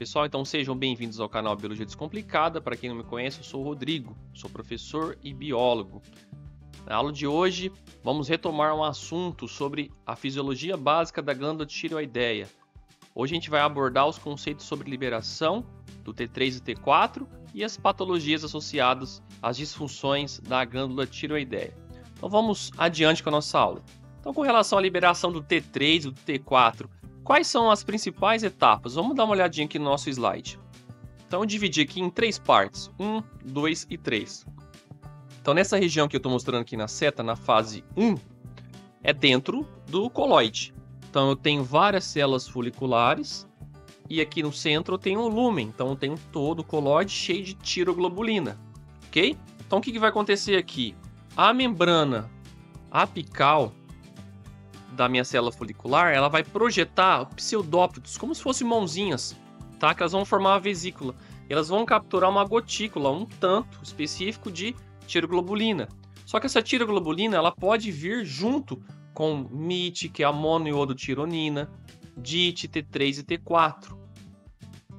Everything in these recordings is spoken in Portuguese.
pessoal, então sejam bem-vindos ao canal Biologia Descomplicada. Para quem não me conhece, eu sou o Rodrigo, sou professor e biólogo. Na aula de hoje, vamos retomar um assunto sobre a fisiologia básica da glândula tireoideia. Hoje a gente vai abordar os conceitos sobre liberação do T3 e T4 e as patologias associadas às disfunções da glândula tireoideia. Então vamos adiante com a nossa aula. Então, com relação à liberação do T3 e do T4, quais são as principais etapas? Vamos dar uma olhadinha aqui no nosso slide. Então, eu dividi aqui em 3 partes, 1, 2 e 3. Então, nessa região que eu estou mostrando aqui na seta, na fase 1, é dentro do coloide. Então, eu tenho várias células foliculares e aqui no centro eu tenho o lúmen. Então, eu tenho todo o coloide cheio de tiroglobulina, ok? Então, o que vai acontecer aqui? A membrana apical da minha célula folicular, ela vai projetar pseudófitos, como se fossem mãozinhas, tá? Que elas vão formar uma vesícula. E elas vão capturar uma gotícula, um tanto específico de tiroglobulina. Só que essa tiroglobulina, ela pode vir junto com MIT, que é a monoiodotironina, DIT, T3 e T4,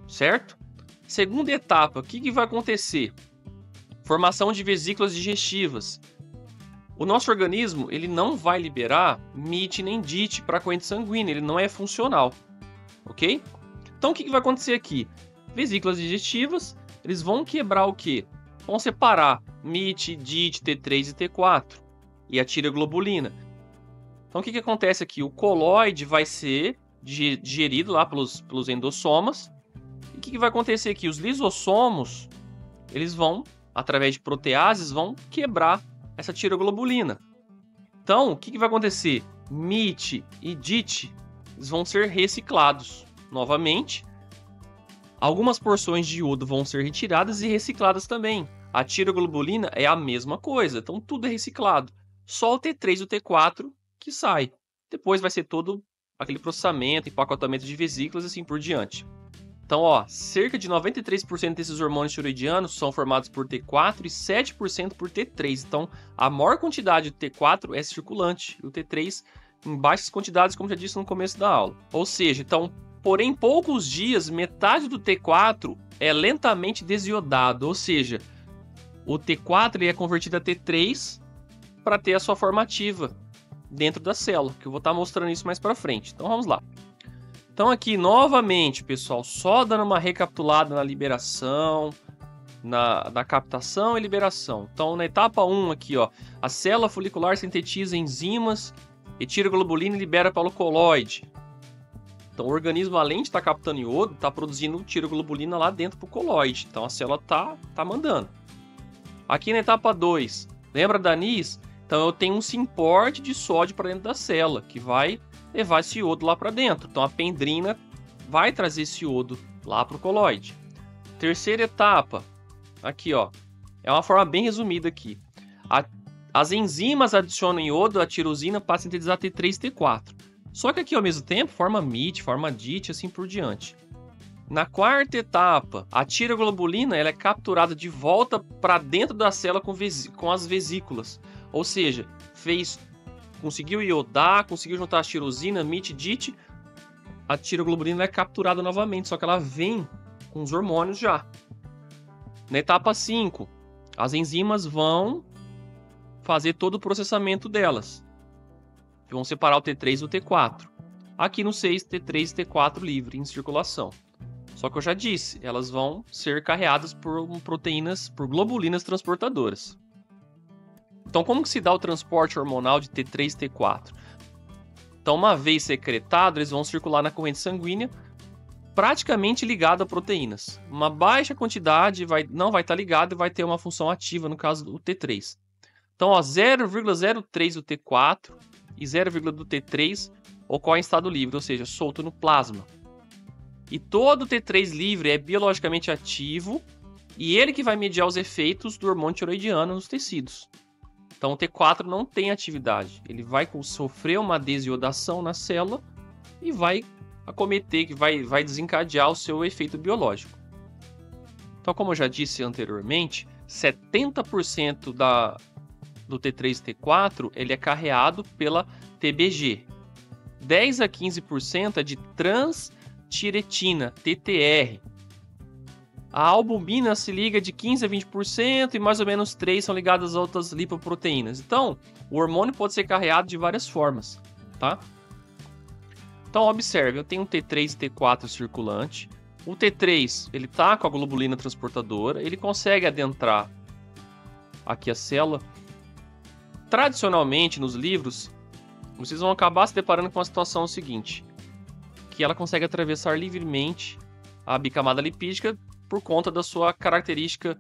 certo? Segunda etapa, o que vai acontecer? Formação de vesículas digestivas. O nosso organismo, ele não vai liberar MIT nem DIT para a corrente sanguínea, ele não é funcional, ok? Então, o que vai acontecer aqui? Vesículas digestivas, eles vão quebrar o quê? Vão separar MIT, DIT, T3 e T4 e a tiroglobulina. Então, o que acontece aqui? O coloide vai ser digerido lá pelos endossomas. E o que vai acontecer aqui? Os lisossomos, eles vão, através de proteases, vão quebrar essa tiroglobulina. Então, o que vai acontecer? MIT e DIT, eles vão ser reciclados novamente. Algumas porções de iodo vão ser retiradas e recicladas também. A tiroglobulina é a mesma coisa, então tudo é reciclado. Só o T3 e o T4 que sai. Depois vai ser todo aquele processamento, empacotamento de vesículas e assim por diante. Então, cerca de 93% desses hormônios tiroidianos são formados por T4 e 7% por T3. Então, a maior quantidade do T4 é circulante e o T3 em baixas quantidades, como já disse no começo da aula. Ou seja, então, porém, em poucos dias, metade do T4 é lentamente desiodado. Ou seja, o T4 ele é convertido a T3 para ter a sua forma ativa dentro da célula, que eu vou estar mostrando isso mais para frente. Então, vamos lá. Então aqui, novamente, pessoal, só dando uma recapitulada na liberação, na captação e liberação. Então, na etapa 1 aqui, a célula folicular sintetiza enzimas e tiroglobulina e libera para o coloide. Então, o organismo, além de estar captando iodo, está produzindo tiroglobulina lá dentro para o coloide. Então, a célula tá mandando. Aqui na etapa 2, lembra da anis? Então, eu tenho um simporte de sódio para dentro da célula, que vai levar esse iodo lá para dentro. Então, a pendrina vai trazer esse iodo lá para o coloide. Terceira etapa, aqui, é uma forma bem resumida aqui. As enzimas adicionam iodo à tirosina para sintetizar T3 e T4. Só que aqui, ao mesmo tempo, forma MIT, forma DIT e assim por diante. Na quarta etapa, a tiroglobulina ela é capturada de volta para dentro da célula com as vesículas. Ou seja, conseguiu iodar, conseguiu juntar a tirosina, MIT, DIT, a tiroglobulina é capturada novamente, só que ela vem com os hormônios já. Na etapa 5, as enzimas vão fazer todo o processamento delas. Vão separar o T3 do T4. Aqui no 6, T3 e T4 livre em circulação. Só que eu já disse, elas vão ser carreadas por proteínas, por globulinas transportadoras. Então, como que se dá o transporte hormonal de T3 e T4? Então, uma vez secretado, eles vão circular na corrente sanguínea, praticamente ligado a proteínas. Uma baixa quantidade não vai estar ligada e vai ter uma função ativa, no caso do T3. Então, 0,03 do T4 e 0,1 do T3 ocorre em estado livre, ou seja, solto no plasma. E todo T3 livre é biologicamente ativo e ele que vai mediar os efeitos do hormônio tiroidiano nos tecidos. Então, o T4 não tem atividade. Ele vai sofrer uma desiodação na célula e vai acometer, que vai desencadear o seu efeito biológico. Então, como eu já disse anteriormente, 70% do T3 e T4 ele é carreado pela TBG. 10 a 15% é de transtiretina, TTR. a albumina se liga de 15% a 20% e mais ou menos 3% são ligadas a outras lipoproteínas. Então, o hormônio pode ser carreado de várias formas, tá? Então, observe, eu tenho um T3 e T4 circulante. O T3, ele tá com a globulina transportadora, ele consegue adentrar aqui a célula. Tradicionalmente, nos livros, vocês vão acabar se deparando com a situação seguinte, que ela consegue atravessar livremente a bicamada lipídica por conta da sua característica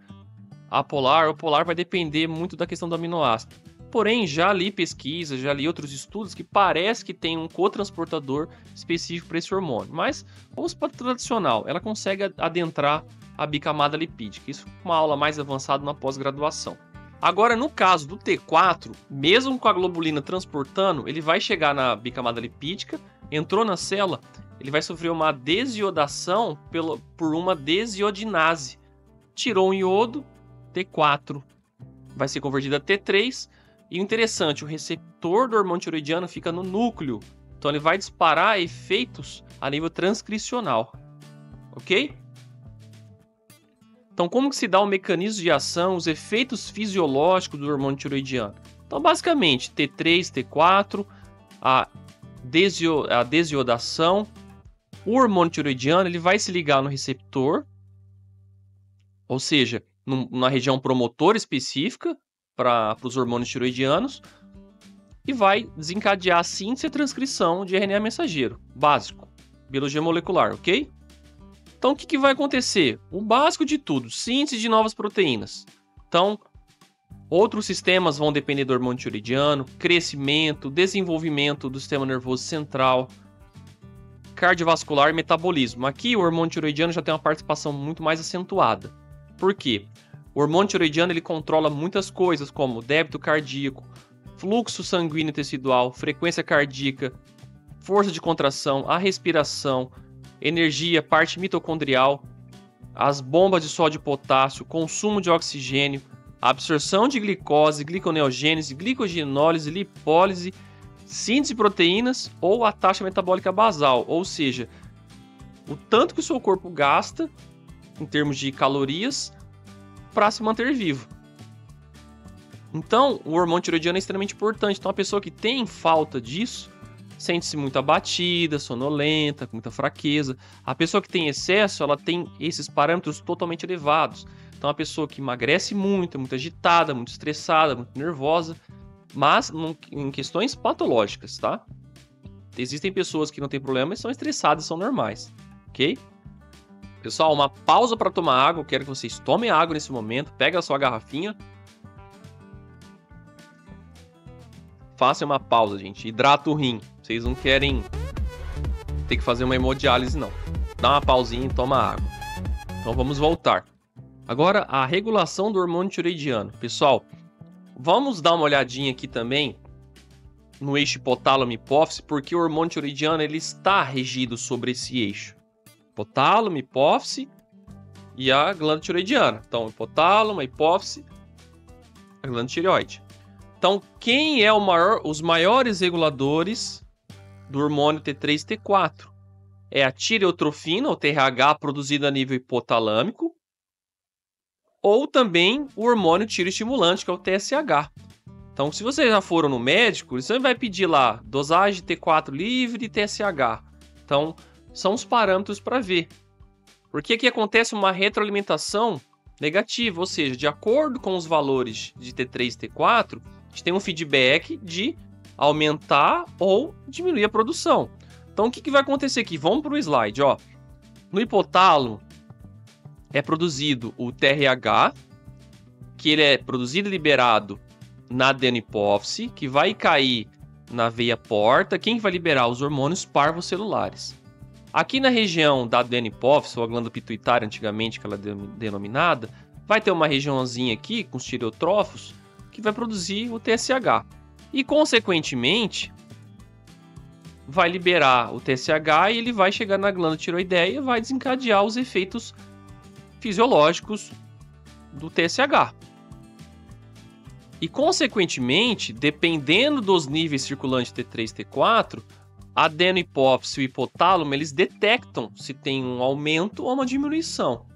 apolar ou polar, vai depender muito da questão do aminoácido. Porém, já li pesquisas, já li outros estudos que parece que tem um cotransportador específico para esse hormônio. Mas, vamos para o tradicional, ela consegue adentrar a bicamada lipídica. Isso é uma aula mais avançada na pós-graduação. Agora, no caso do T4, mesmo com a globulina transportando, ele vai chegar na bicamada lipídica, entrou na célula, ele vai sofrer uma desiodação por uma desiodinase. Tirou um iodo, T4 vai ser convertido a T3. E o interessante, o receptor do hormônio tiroidiano fica no núcleo. Então ele vai disparar efeitos a nível transcricional. Ok? Então como que se dá o mecanismo de ação, os efeitos fisiológicos do hormônio tiroidiano? Então basicamente T3, T4, a desiodação. O hormônio tiroidiano ele vai se ligar no receptor, ou seja, numa região promotora específica para os hormônios tiroidianos, e vai desencadear a síntese e a transcrição de RNA mensageiro, básico, biologia molecular, ok? Então o que vai acontecer? O básico de tudo, síntese de novas proteínas. Então, outros sistemas vão depender do hormônio tiroidiano, crescimento, desenvolvimento do sistema nervoso central, cardiovascular e metabolismo. Aqui o hormônio tiroidiano já tem uma participação muito mais acentuada. Por quê? O hormônio tiroidiano ele controla muitas coisas, como débito cardíaco, fluxo sanguíneo tecidual, frequência cardíaca, força de contração, a respiração, energia, parte mitocondrial, as bombas de sódio e potássio, consumo de oxigênio, absorção de glicose, gliconeogênese, glicogenólise, lipólise, síntese de proteínas ou a taxa metabólica basal, ou seja, o tanto que o seu corpo gasta em termos de calorias para se manter vivo. Então, o hormônio tiroidiano é extremamente importante. Então, a pessoa que tem falta disso sente-se muito abatida, sonolenta, com muita fraqueza. A pessoa que tem excesso, ela tem esses parâmetros totalmente elevados. Então, a pessoa que emagrece muito, é muito agitada, muito estressada, muito nervosa, mas em questões patológicas, tá? Existem pessoas que não têm problema e são estressadas e são normais, ok? Pessoal, uma pausa para tomar água. Eu quero que vocês tomem água nesse momento. Pega a sua garrafinha. Façam uma pausa, gente. Hidrata o rim. Vocês não querem ter que fazer uma hemodiálise, não. Dá uma pausinha e toma água. Então vamos voltar. Agora, a regulação do hormônio tiroidiano. Pessoal, vamos dar uma olhadinha aqui também no eixo hipotálamo-hipófise, porque o hormônio tiroidiano ele está regido sobre esse eixo. Hipotálamo, hipófise e a glândula tiroidiana. Então, hipotálamo, a hipófise, a glândula tireoide. Então, quem é os maiores reguladores do hormônio T3 e T4? É a tireotrofina, ou TRH, produzida a nível hipotalâmico, ou também o hormônio tiroestimulante, que é o TSH. Então, se vocês já foram no médico, você vai pedir lá dosagem de T4 livre e TSH. Então, são os parâmetros para ver. Porque aqui acontece uma retroalimentação negativa, ou seja, de acordo com os valores de T3 e T4, a gente tem um feedback de aumentar ou diminuir a produção. Então, o que vai acontecer aqui? Vamos para o slide. Ó. No hipotálamo, é produzido o TRH, que ele é produzido e liberado na adenopófise, que vai cair na veia porta. Quem vai liberar? Os hormônios parvocelulares. Aqui na região da adenopófise, ou a glândula pituitária, antigamente que ela é denominada, vai ter uma regiãozinha aqui com os tireotrófos que vai produzir o TSH. E, consequentemente, vai liberar o TSH e ele vai chegar na glândula tireoideia e vai desencadear os efeitos fisiológicos do TSH. E, consequentemente, dependendo dos níveis circulantes T3 e T4, a adenopófise e o hipotálamo, eles detectam se tem um aumento ou uma diminuição.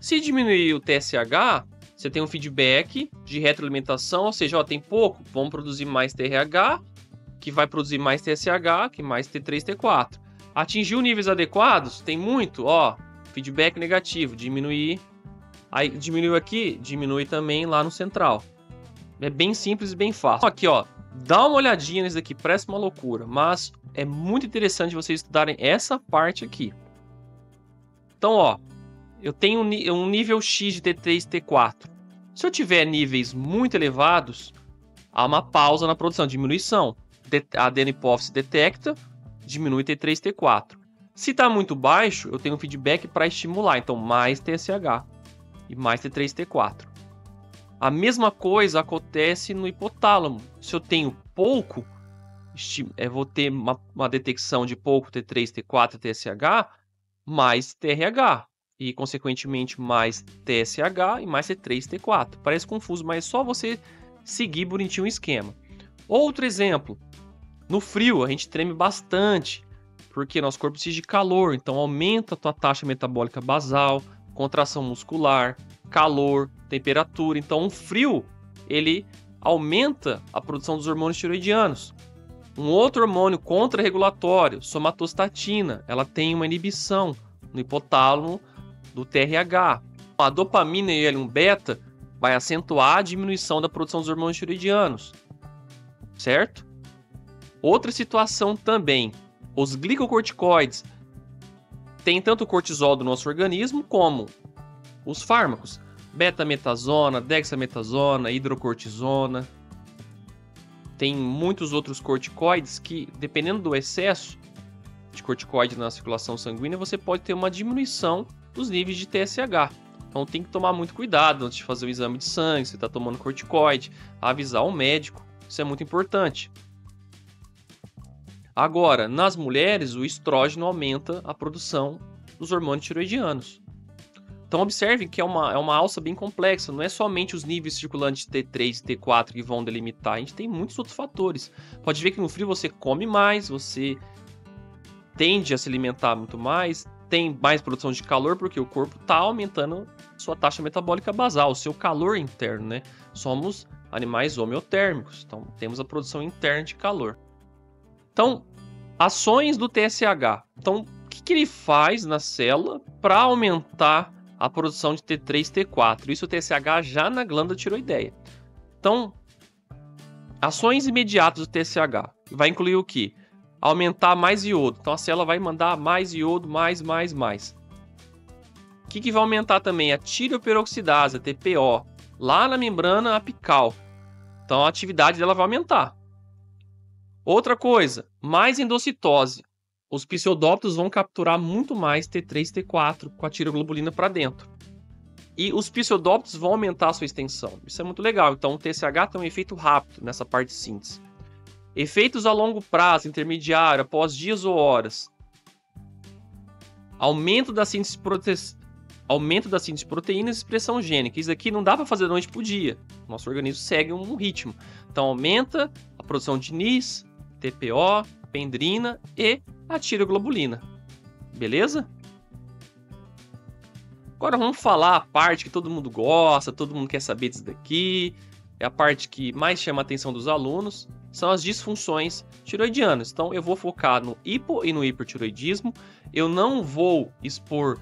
Se diminuir o TSH, você tem um feedback de retroalimentação, ou seja, ó, tem pouco, vamos produzir mais TRH, que vai produzir mais TSH, que mais T3, T4. Atingiu níveis adequados, tem muito, ó, feedback negativo, diminuir. Aí diminuiu aqui, diminui também lá no central. É bem simples e bem fácil. Aqui, ó, dá uma olhadinha nisso aqui, parece uma loucura, mas é muito interessante vocês estudarem essa parte aqui. Então, ó, eu tenho um nível X de T3 e T4. Se eu tiver níveis muito elevados, há uma pausa na produção, diminuição. A adeno-hipófise detecta, diminui T3 e T4. Se está muito baixo, eu tenho um feedback para estimular, então mais TSH e mais T3 e T4. A mesma coisa acontece no hipotálamo. Se eu tenho pouco, eu vou ter uma detecção de pouco T3, T4 e TSH, mais TRH. E, consequentemente, mais TSH e mais T3 e T4. Parece confuso, mas é só você seguir bonitinho o esquema. Outro exemplo. No frio, a gente treme bastante, porque nosso corpo precisa de calor. Então, aumenta a tua taxa metabólica basal, contração muscular, calor, temperatura. Então, o frio, ele aumenta a produção dos hormônios tiroidianos. Um outro hormônio contra-regulatório, somatostatina, ela tem uma inibição no hipotálamo do TRH. A dopamina e o L1-beta vai acentuar a diminuição da produção dos hormônios tiroidianos, certo? Outra situação também, os glicocorticoides. Tem tanto o cortisol do nosso organismo como os fármacos, betametasona, dexametasona, hidrocortisona. Tem muitos outros corticoides que, dependendo do excesso de corticoide na circulação sanguínea, você pode ter uma diminuição dos níveis de TSH. Então tem que tomar muito cuidado antes de fazer o exame de sangue, se está tomando corticoide, avisar o médico, isso é muito importante. Agora, nas mulheres, o estrógeno aumenta a produção dos hormônios tiroidianos. Então observem que é uma alça bem complexa, não é somente os níveis circulantes de T3 e T4 que vão delimitar, a gente tem muitos outros fatores. Pode ver que no frio você come mais, você tende a se alimentar muito mais, tem mais produção de calor porque o corpo está aumentando sua taxa metabólica basal, o seu calor interno, né? Somos animais homeotérmicos, então temos a produção interna de calor. Então, ações do TSH. Então, o que ele faz na célula para aumentar a produção de T3 e T4? Isso o TSH já na glândula tiroideia. Então, ações imediatas do TSH. Vai incluir o quê? Aumentar mais iodo. Então, a célula vai mandar mais iodo, mais. O que vai aumentar também? A tireoperoxidase, a TPO, lá na membrana apical. Então, a atividade dela vai aumentar. Outra coisa, mais endocitose. Os pseudófitos vão capturar muito mais T3 e T4 com a tireoglobulina para dentro. E os pseudófitos vão aumentar a sua extensão. Isso é muito legal. Então, o TSH tem um efeito rápido nessa parte de síntese. Efeitos a longo prazo, intermediário, após dias ou horas. Aumento da síntese de proteínas e expressão gênica. Isso aqui não dá para fazer da noite para o dia. Nosso organismo segue um ritmo. Então, aumenta a produção de NIS, TPO, pendrina e a tireoglobulina. Beleza? Agora vamos falar a parte que todo mundo gosta, todo mundo quer saber disso daqui. É a parte que mais chama a atenção dos alunos. São as disfunções tiroidianas. Então eu vou focar no hipo e no hipertiroidismo. Eu não vou expor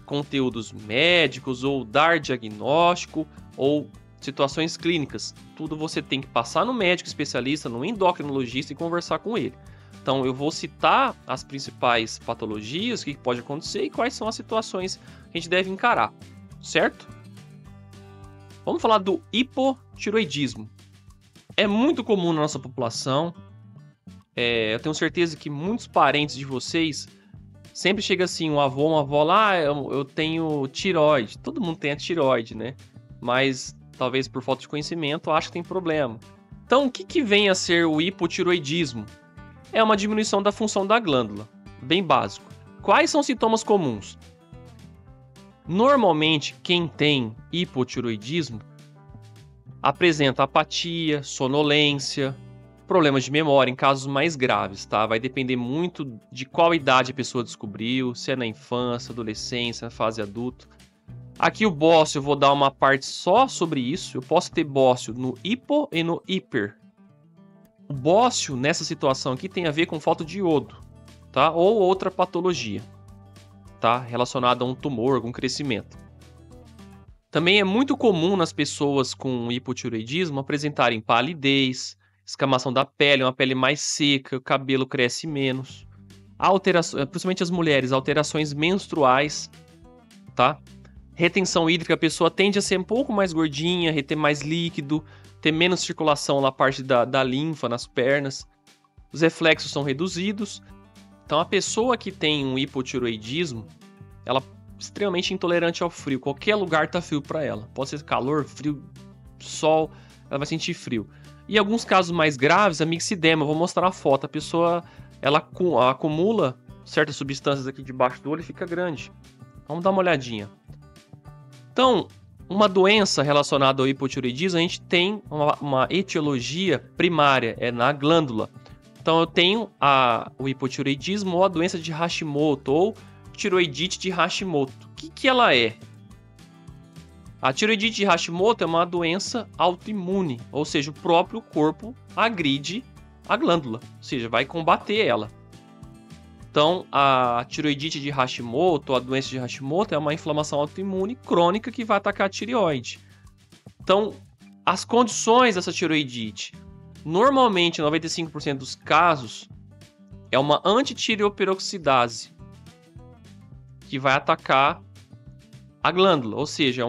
conteúdos médicos ou dar diagnóstico ou situações clínicas. Tudo você tem que passar no médico especialista, no endocrinologista e conversar com ele. Então eu vou citar as principais patologias, o que pode acontecer e quais são as situações que a gente deve encarar, certo? Vamos falar do hipotiroidismo. É muito comum na nossa população. Eu tenho certeza que muitos parentes de vocês sempre chega assim, um avô, uma avó lá, eu tenho tireoide. Todo mundo tem a tireoide, né? Mas talvez por falta de conhecimento acha que tem problema. Então o que vem a ser o hipotiroidismo? É uma diminuição da função da glândula, bem básico. Quais são os sintomas comuns? Normalmente, quem tem hipotiroidismo apresenta apatia, sonolência, problemas de memória em casos mais graves, tá? Vai depender muito de qual idade a pessoa descobriu, se é na infância, adolescência, na fase adulta. Aqui o bócio eu vou dar uma parte só sobre isso. Eu posso ter bócio no hipo e no hiper. O bócio, nessa situação aqui, tem a ver com falta de iodo, tá? Ou outra patologia, tá? Relacionada a um tumor, algum crescimento. Também é muito comum nas pessoas com hipotireoidismo apresentarem palidez, escamação da pele, uma pele mais seca, o cabelo cresce menos. Alterações, principalmente as mulheres, alterações menstruais, tá? Retenção hídrica, a pessoa tende a ser um pouco mais gordinha, reter mais líquido, ter menos circulação na parte da linfa, nas pernas. Os reflexos são reduzidos. Então, a pessoa que tem um hipotireoidismo, ela é extremamente intolerante ao frio. Qualquer lugar tá frio para ela. Pode ser calor, frio, sol, ela vai sentir frio. E em alguns casos mais graves, a mixedema, eu vou mostrar a foto. A pessoa, ela acumula certas substâncias aqui debaixo do olho e fica grande. Vamos dar uma olhadinha. Então, uma doença relacionada ao hipotireoidismo, a gente tem uma etiologia primária, é na glândula. Então, eu tenho o hipotireoidismo ou a doença de Hashimoto, ou tireoidite de Hashimoto. O que ela é? A tireoidite de Hashimoto é uma doença autoimune, ou seja, o próprio corpo agride a glândula, ou seja, vai combater ela. Então, a tireoidite de Hashimoto, ou a doença de Hashimoto, é uma inflamação autoimune crônica que vai atacar a tireoide. Então, as condições dessa tireoidite, normalmente, em 95% dos casos, é uma antitireoperoxidase, que vai atacar a glândula, ou seja,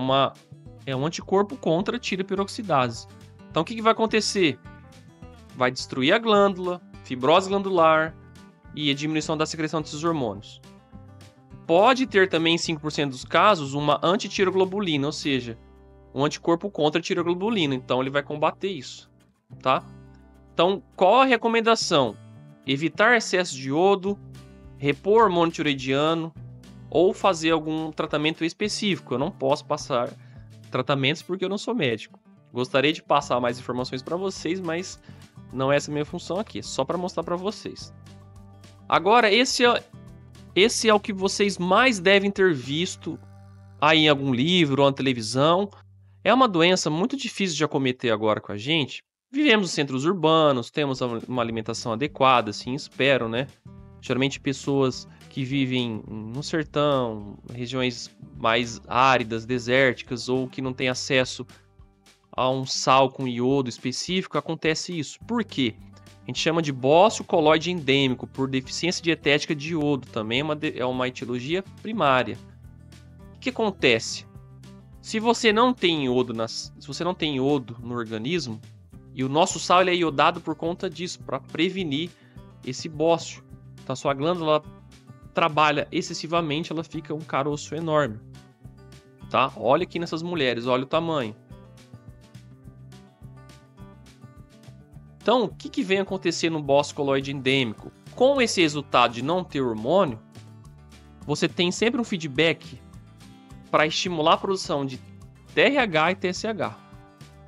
é um anticorpo contra a tireoperoxidase. Então, o que vai acontecer? Vai destruir a glândula, fibrose glandular e a diminuição da secreção desses hormônios. Pode ter também, em 5% dos casos, uma antitireoglobulina, ou seja, um anticorpo contra a tireoglobulina. Então, ele vai combater isso, tá? Então, qual a recomendação? Evitar excesso de iodo, repor hormônio tireoidiano, ou fazer algum tratamento específico. Eu não posso passar tratamentos porque eu não sou médico. Gostaria de passar mais informações para vocês, mas não é essa a minha função aqui, é só para mostrar para vocês. Agora, esse é o que vocês mais devem ter visto aí em algum livro ou na televisão. É uma doença muito difícil de acometer agora com a gente. Vivemos em centros urbanos, temos uma alimentação adequada, assim espero, né? Geralmente pessoas que vivem no sertão, regiões mais áridas, desérticas, ou que não têm acesso a um sal com iodo específico, acontece isso. Por quê? A gente chama de bócio coloide endêmico, por deficiência dietética de iodo, também é uma etiologia primária. O que acontece? Se você não tem iodo no organismo, e o nosso sal ele é iodado por conta disso, para prevenir esse bócio. Então a sua glândula trabalha excessivamente, ela fica um caroço enorme, tá? Olha aqui nessas mulheres, olha o tamanho. Então, o que vem acontecer no bócio coloide endêmico? Com esse resultado de não ter hormônio, você tem sempre um feedback para estimular a produção de TRH e TSH.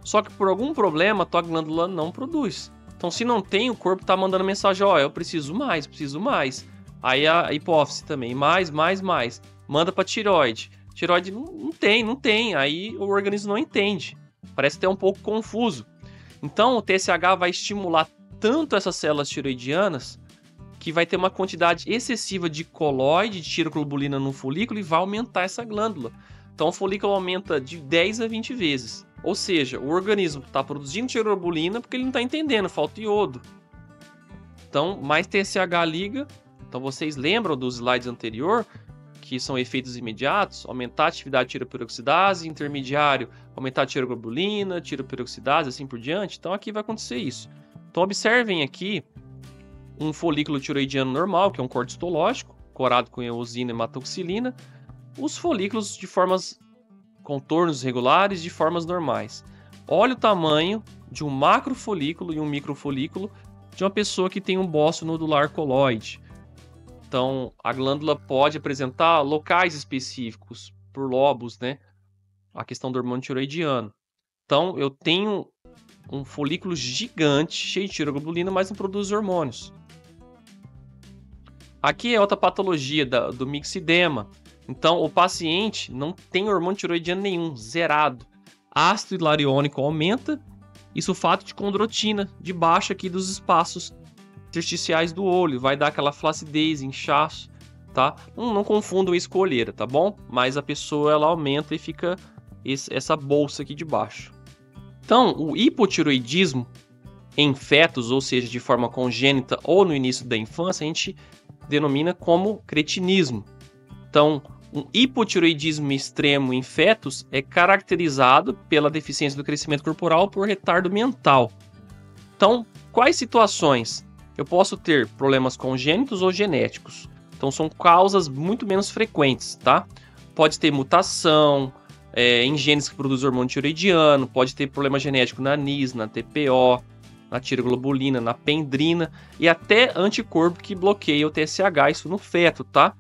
Só que por algum problema, a tua glândula não produz. Então, se não tem, o corpo está mandando mensagem, ó, eu preciso mais, preciso mais. Aí a hipófise também, mais. Manda para tireoide. Tireoide não tem. Aí o organismo não entende. Parece até um pouco confuso. Então o TSH vai estimular tanto essas células tireoidianas que vai ter uma quantidade excessiva de coloide, de tireoglobulina no folículo e vai aumentar essa glândula. Então o folículo aumenta de 10 a 20 vezes. Ou seja, o organismo está produzindo tireoglobulina porque ele não está entendendo, falta iodo. Então, mais TSH liga. Então vocês lembram dos slides anterior, que são efeitos imediatos, aumentar a atividade de tireoperoxidase, intermediário, aumentar a tireoglobulina, tireoperoxidase, assim por diante. Então aqui vai acontecer isso. Então observem aqui um folículo tireoidiano normal, que é um corte histológico, corado com eosina e hematoxilina, os folículos de formas, contornos regulares de formas normais. Olha o tamanho de um macrofolículo e um microfolículo de uma pessoa que tem um bócio nodular coloide. Então, a glândula pode apresentar locais específicos por lobos, né? A questão do hormônio tireoidiano. Então, eu tenho um folículo gigante, cheio de tireoglobulina, mas não produz hormônios. Aqui é outra patologia do mixedema. Então, o paciente não tem hormônio tiroidiano nenhum, zerado. Ácido hilariônico aumenta e sulfato de condrotina debaixo aqui dos espaços intersticiais do olho. Vai dar aquela flacidez, inchaço, tá? Não confundam isso com olheira, tá bom? Mas a pessoa, ela aumenta e fica essa bolsa aqui de baixo. Então, o hipotiroidismo em fetos, ou seja, de forma congênita ou no início da infância, a gente denomina como cretinismo. Então, um hipotiroidismo extremo em fetos é caracterizado pela deficiência do crescimento corporal por retardo mental. Então, quais situações? Eu posso ter problemas congênitos ou genéticos. Então, são causas muito menos frequentes, tá? Pode ter mutação em genes que produzem hormônio tiroidiano, pode ter problema genético na NIS, na TPO, na tiroglobulina, na pendrina e até anticorpo que bloqueia o TSH, isso no feto, tá?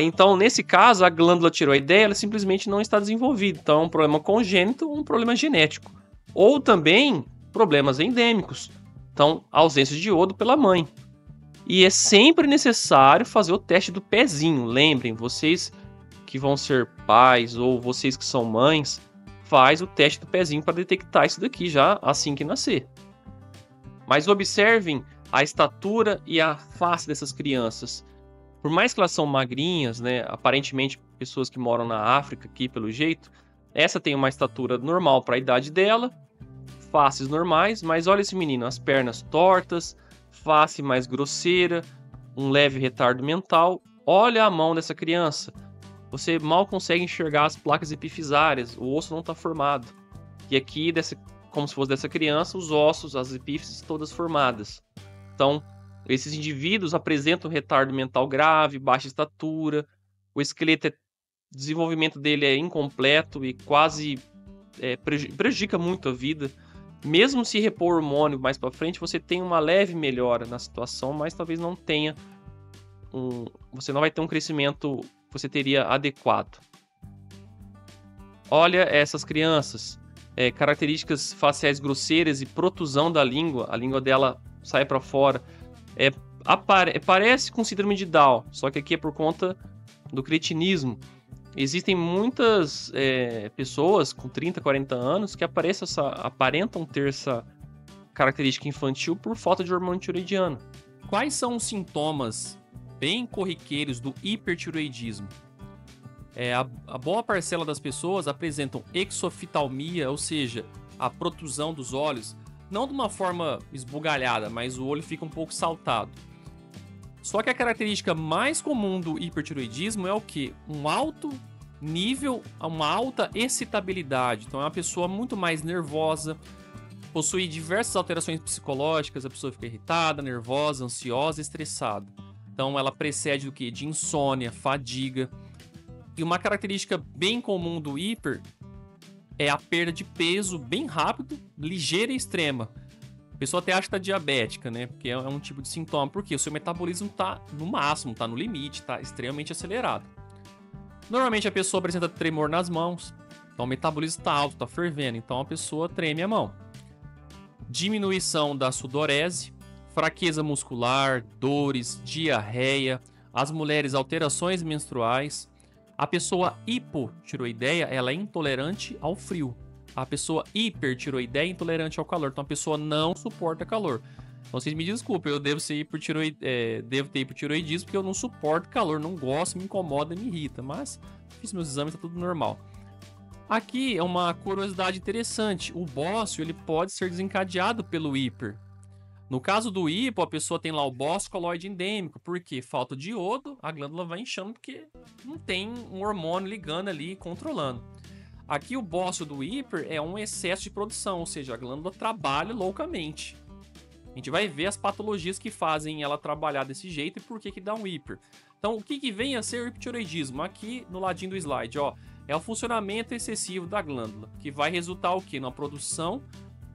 Então, nesse caso, a glândula tiroideia ela simplesmente não está desenvolvida. Então, é um problema congênito ou um problema genético. Ou também problemas endêmicos. Então, ausência de iodo pela mãe. E é sempre necessário fazer o teste do pezinho. Lembrem, vocês que vão ser pais ou vocês que são mães, faz o teste do pezinho para detectar isso daqui já assim que nascer. Mas observem a estatura e a face dessas crianças. Por mais que elas são magrinhas, né, aparentemente pessoas que moram na África aqui pelo jeito, essa tem uma estatura normal para a idade dela, faces normais, mas olha esse menino, as pernas tortas, face mais grosseira, um leve retardo mental. Olha a mão dessa criança. Você mal consegue enxergar as placas epifisárias, o osso não está formado. E aqui, como se fosse dessa criança, os ossos, as epífises todas formadas. Então, esses indivíduos apresentam retardo mental grave, baixa estatura, o esqueleto, o desenvolvimento dele é incompleto e quase prejudica muito a vida. Mesmo se repor hormônio mais para frente, você tem uma leve melhora na situação, mas talvez não tenha você não vai ter um crescimento que você teria adequado. Olha essas crianças, características faciais grosseiras e protusão da língua, a língua dela sai para fora. Parece com síndrome de Down, só que aqui é por conta do cretinismo. Existem muitas pessoas com 30, 40 anos que aparentam ter essa característica infantil por falta de hormônio tiroidiano. Quais são os sintomas bem corriqueiros do hipertiroidismo? A boa parcela das pessoas apresentam exoftalmia, ou seja, a protusão dos olhos, não de uma forma esbugalhada, mas o olho fica um pouco saltado. Só que a característica mais comum do hipertiroidismo é o quê? Um alto nível, uma alta excitabilidade. Então é uma pessoa muito mais nervosa, possui diversas alterações psicológicas, a pessoa fica irritada, nervosa, ansiosa, estressada. Então ela precede do quê? De insônia, fadiga. E uma característica bem comum do hiper é a perda de peso bem rápido, ligeira e extrema. A pessoa até acha que está diabética, né? Porque é um tipo de sintoma. Porque o seu metabolismo está no máximo, está no limite, está extremamente acelerado. Normalmente a pessoa apresenta tremor nas mãos. Então o metabolismo está alto, está fervendo. Então a pessoa treme a mão. Diminuição da sudorese, fraqueza muscular, dores, diarreia. As mulheres, alterações menstruais. A pessoa hipotiroideia, ela é intolerante ao frio. A pessoa hipertiroideia é intolerante ao calor. Então a pessoa não suporta calor. Então vocês me desculpem, eu devo ter hipotiroidismo porque eu não suporto calor, não gosto, me incomoda, me irrita. Mas fiz meus exames, tá tudo normal. Aqui é uma curiosidade interessante. O bócio ele pode ser desencadeado pelo hiper. No caso do hipo, a pessoa tem lá o bócio coloide endêmico. Por quê? Falta de iodo, a glândula vai inchando porque não tem um hormônio ligando ali, controlando. Aqui o bócio do hiper é um excesso de produção, ou seja, a glândula trabalha loucamente. A gente vai ver as patologias que fazem ela trabalhar desse jeito e por que dá um hiper. Então, o que vem a ser o hipotiroidismo? Aqui no ladinho do slide, ó, é o funcionamento excessivo da glândula, que vai resultar o quê? Na produção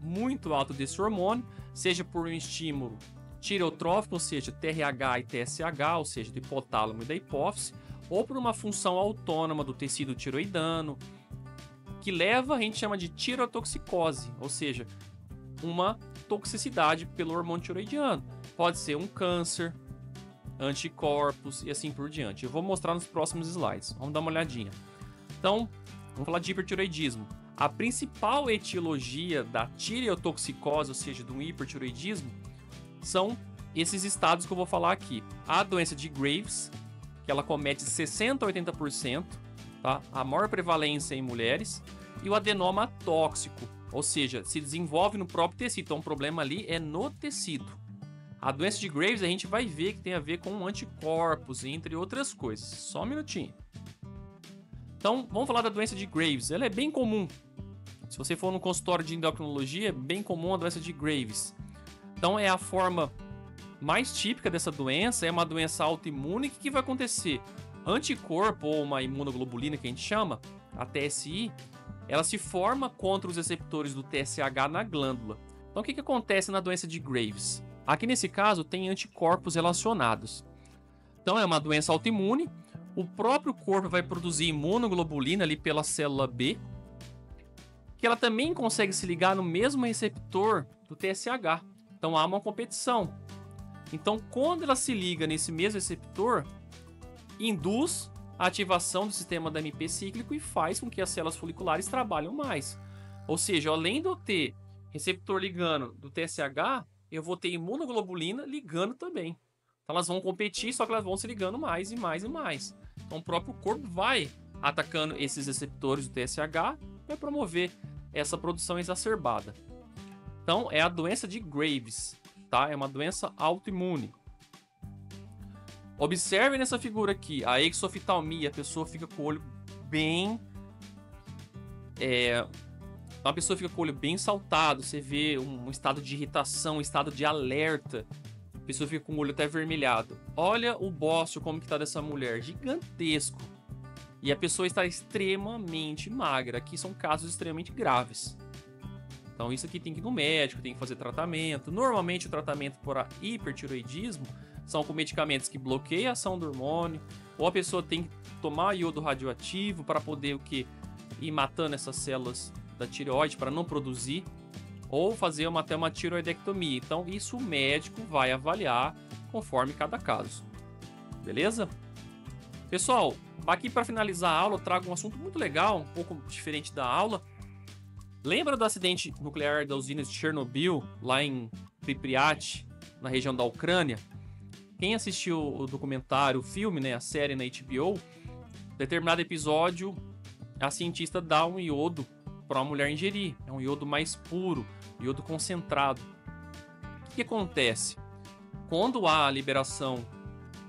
muito alta desse hormônio, seja por um estímulo tirotrófico, ou seja, TRH e TSH, ou seja, do hipotálamo e da hipófise, ou por uma função autônoma do tecido tiroidano, que leva, a gente chama de tirotoxicose, ou seja, uma toxicidade pelo hormônio tiroidiano. Pode ser um câncer, anticorpos e assim por diante. Eu vou mostrar nos próximos slides. Vamos dar uma olhadinha. Então, vamos falar de hipertireoidismo. A principal etiologia da tireotoxicose, ou seja, do hipertireoidismo, são esses estados que eu vou falar aqui. A doença de Graves, que ela comete 60% a 80%, tá? A maior prevalência em mulheres, e o adenoma tóxico, ou seja, se desenvolve no próprio tecido. Então, o problema ali é no tecido. A doença de Graves a gente vai ver que tem a ver com anticorpos, entre outras coisas. Só um minutinho. Então, vamos falar da doença de Graves. Ela é bem comum. Se você for no consultório de endocrinologia, é bem comum a doença de Graves. Então, é a forma mais típica dessa doença, é uma doença autoimune. O que vai acontecer? Anticorpo, ou uma imunoglobulina que a gente chama, a TSI, ela se forma contra os receptores do TSH na glândula. Então, o que acontece na doença de Graves? Aqui nesse caso, tem anticorpos relacionados. Então, é uma doença autoimune. O próprio corpo vai produzir imunoglobulina ali pela célula B, que ela também consegue se ligar no mesmo receptor do TSH. Então, há uma competição. Então, quando ela se liga nesse mesmo receptor, induz a ativação do sistema da AMP cíclico e faz com que as células foliculares trabalhem mais. Ou seja, além de eu ter receptor ligando do TSH, eu vou ter imunoglobulina ligando também. Então elas vão competir, só que elas vão se ligando mais e mais e mais. Então o próprio corpo vai atacando esses receptores do TSH para promover essa produção exacerbada. Então é a doença de Graves, tá? É uma doença autoimune. Observe nessa figura aqui, a exoftalmia, a pessoa fica com o olho bem... a pessoa fica com o olho bem saltado, você vê um estado de irritação, um estado de alerta. A pessoa fica com o olho até avermelhado. Olha o bócio como que tá dessa mulher, gigantesco. E a pessoa está extremamente magra. Aqui são casos extremamente graves. Então isso aqui tem que ir no médico, tem que fazer tratamento. Normalmente o tratamento para hipertireoidismo são com medicamentos que bloqueiam a ação do hormônio, ou a pessoa tem que tomar iodo radioativo para poder o quê? Ir matando essas células da tireoide para não produzir, ou fazer até uma tireoidectomia. Então isso o médico vai avaliar conforme cada caso. Beleza? Pessoal, aqui para finalizar a aula eu trago um assunto muito legal, um pouco diferente da aula. Lembra do acidente nuclear da usina de Chernobyl, lá em Pripyat, na região da Ucrânia? Quem assistiu o documentário, o filme, né, a série na HBO, determinado episódio, a cientista dá um iodo para uma mulher ingerir. É um iodo mais puro, iodo concentrado. O que acontece? Quando há a liberação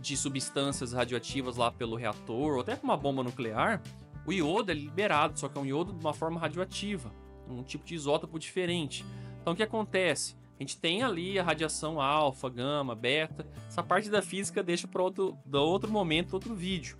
de substâncias radioativas lá pelo reator, ou até com uma bomba nuclear, o iodo é liberado, só que é um iodo de uma forma radioativa, um tipo de isótopo diferente. Então o que acontece? A gente tem ali a radiação alfa, gama, beta. Essa parte da física deixa para outro momento, outro vídeo.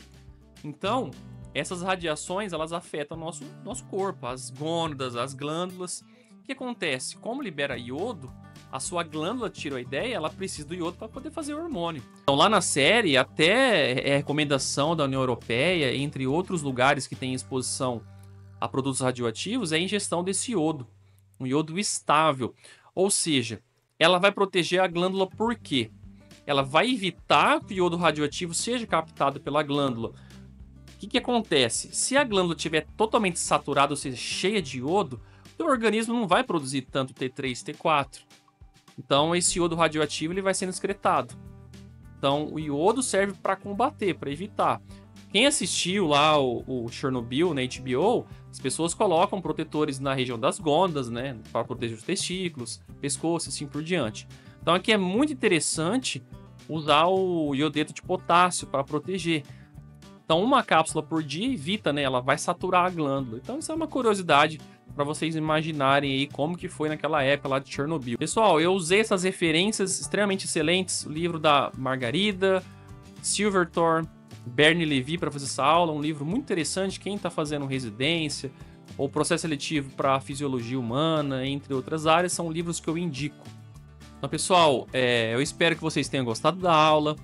Então, essas radiações, elas afetam nosso corpo, as gônadas, as glândulas. O que acontece? Como libera iodo, a sua glândula tireoideia, ela precisa do iodo para poder fazer o hormônio. Então, lá na série, até é recomendação da União Europeia, entre outros lugares que têm exposição a produtos radioativos, é a ingestão desse iodo, um iodo estável. Ou seja, ela vai proteger a glândula por quê? Ela vai evitar que o iodo radioativo seja captado pela glândula. O que acontece? Se a glândula estiver totalmente saturada, ou seja, cheia de iodo, o organismo não vai produzir tanto T3 e T4. Então, esse iodo radioativo ele vai sendo excretado. Então, o iodo serve para combater, para evitar. Quem assistiu lá o Chernobyl na HBO, as pessoas colocam protetores na região das gônadas, né, para proteger os testículos, pescoço, assim por diante. Então, aqui é muito interessante usar o iodeto de potássio para proteger. Então, uma cápsula por dia evita, né? Ela vai saturar a glândula. Então, isso é uma curiosidade para vocês imaginarem aí como que foi naquela época lá de Chernobyl. Pessoal, eu usei essas referências extremamente excelentes. O livro da Margarida, Silverthorne, Bernie Levy para fazer essa aula. Um livro muito interessante. Quem está fazendo residência ou processo seletivo para fisiologia humana, entre outras áreas, são livros que eu indico. Então, pessoal, eu espero que vocês tenham gostado da aula.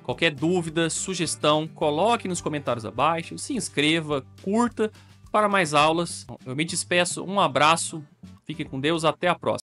Qualquer dúvida, sugestão, coloque nos comentários abaixo, se inscreva, curta para mais aulas. Eu me despeço, um abraço, fiquem com Deus, até a próxima.